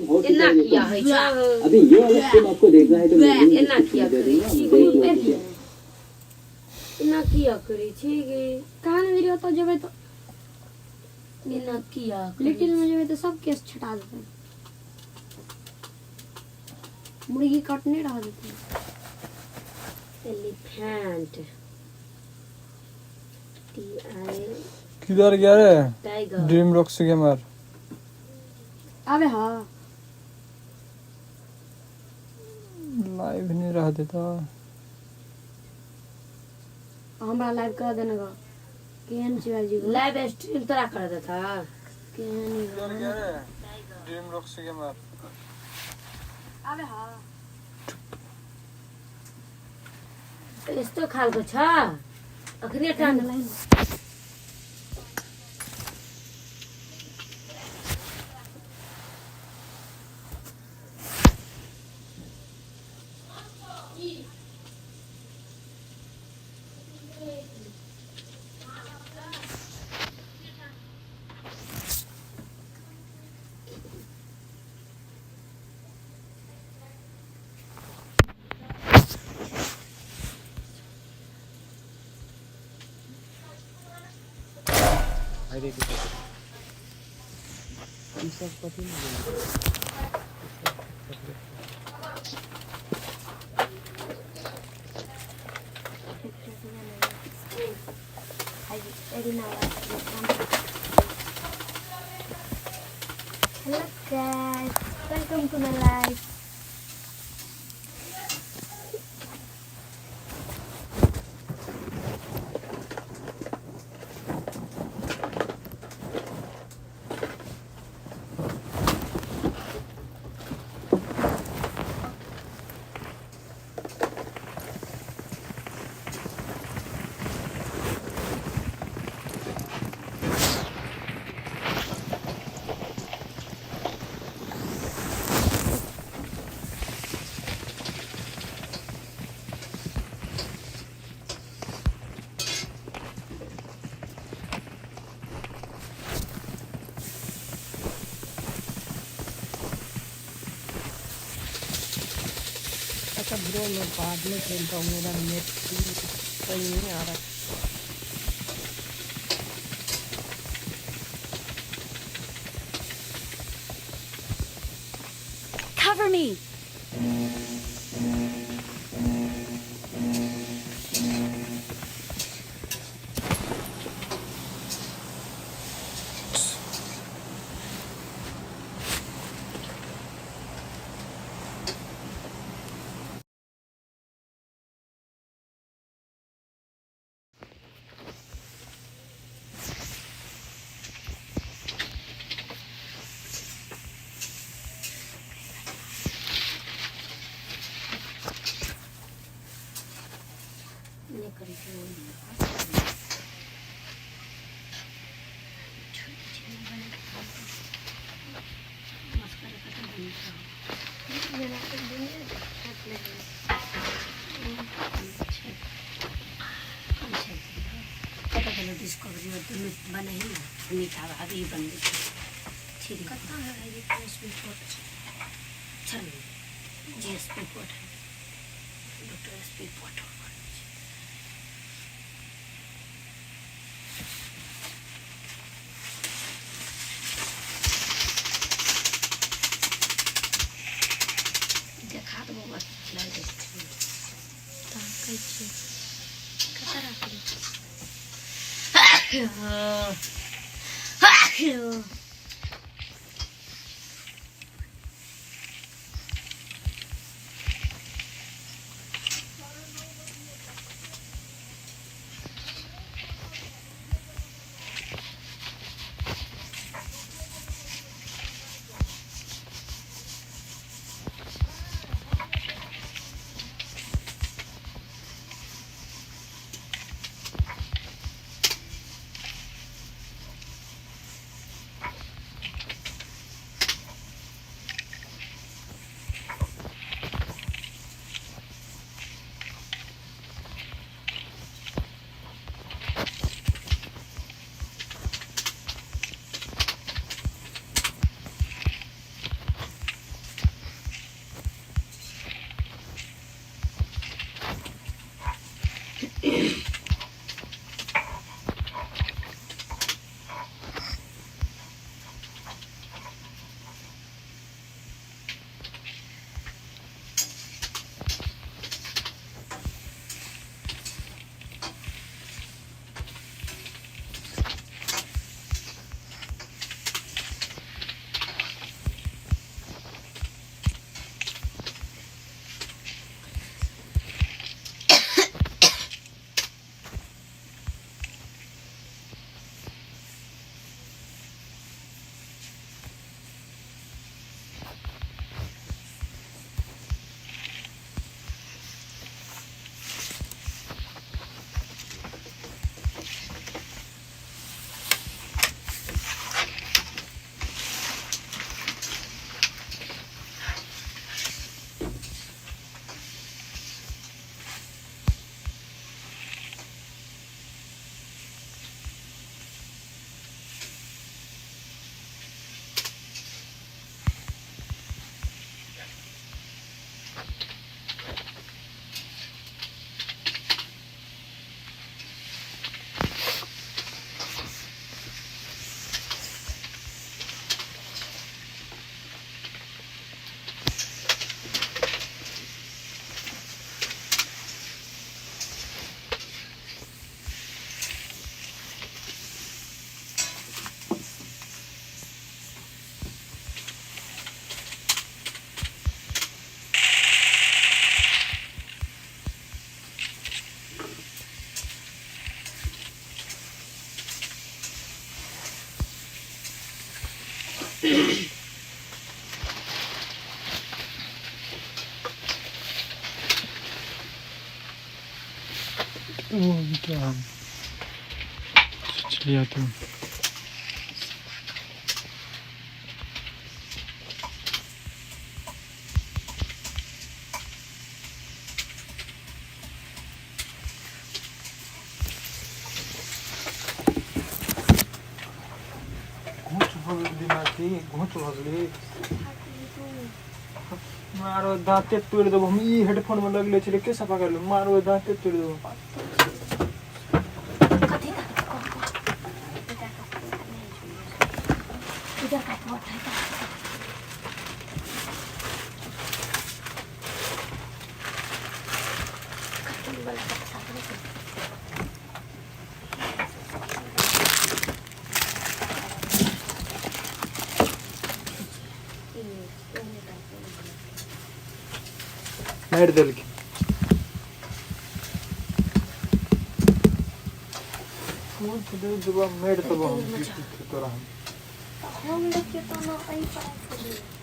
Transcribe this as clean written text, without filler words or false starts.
बहुत इतना किया है जा अभी ये वाला स्टेप आपको देखना है तो मैं लिंक इतना किया दे करे दूंगा, छी देख लो गई नीचे। इतना किया करे छी गई कहाँ नहीं रही होता जब तो इतना किया लिटिल में जब तो सब केस छटा देते हैं मुर्गी काटने रहा देते हैं एलिफेंट टी आई किधर गया रे टाइगर ड्रीम रॉक से गेमर अबे हाँ लाइव नहीं रह देता हमारा लाइव कर देने का केहन शिवाजी को लाइव स्ट्रीम तोरा कर देता केहन किधर गया रे ड्रीम रॉक से गेमर अबे हाँ यस्तो खालको छ अखनी time Hello guys, welcome to my life. अच्छा ब्रो मैं बाद में खेलता हूँ मेरा नेट सही नहीं आ रहा Cover me. डिस्कवरी और तुम बने ही ना मीठा अभी बन गई ठीक कितना है ये जीएसपी कोड चल जीएसपी कोड है डॉक्टर एसपी कोड देखा तो बहुत लगे ताकि कतर आके क्या हम चलिए तुम घूच भगली मारो दांते तोड़ देबो हम ई हेडफोन में लगले छले के सफा करलु मारो दांते तोड़ देबो कथी का इधर का पोट है कटन वाला का सामने से मार देल के फोन तो दे देबो मेड तो हम तोरा हम हम लोग के तो ना आई पास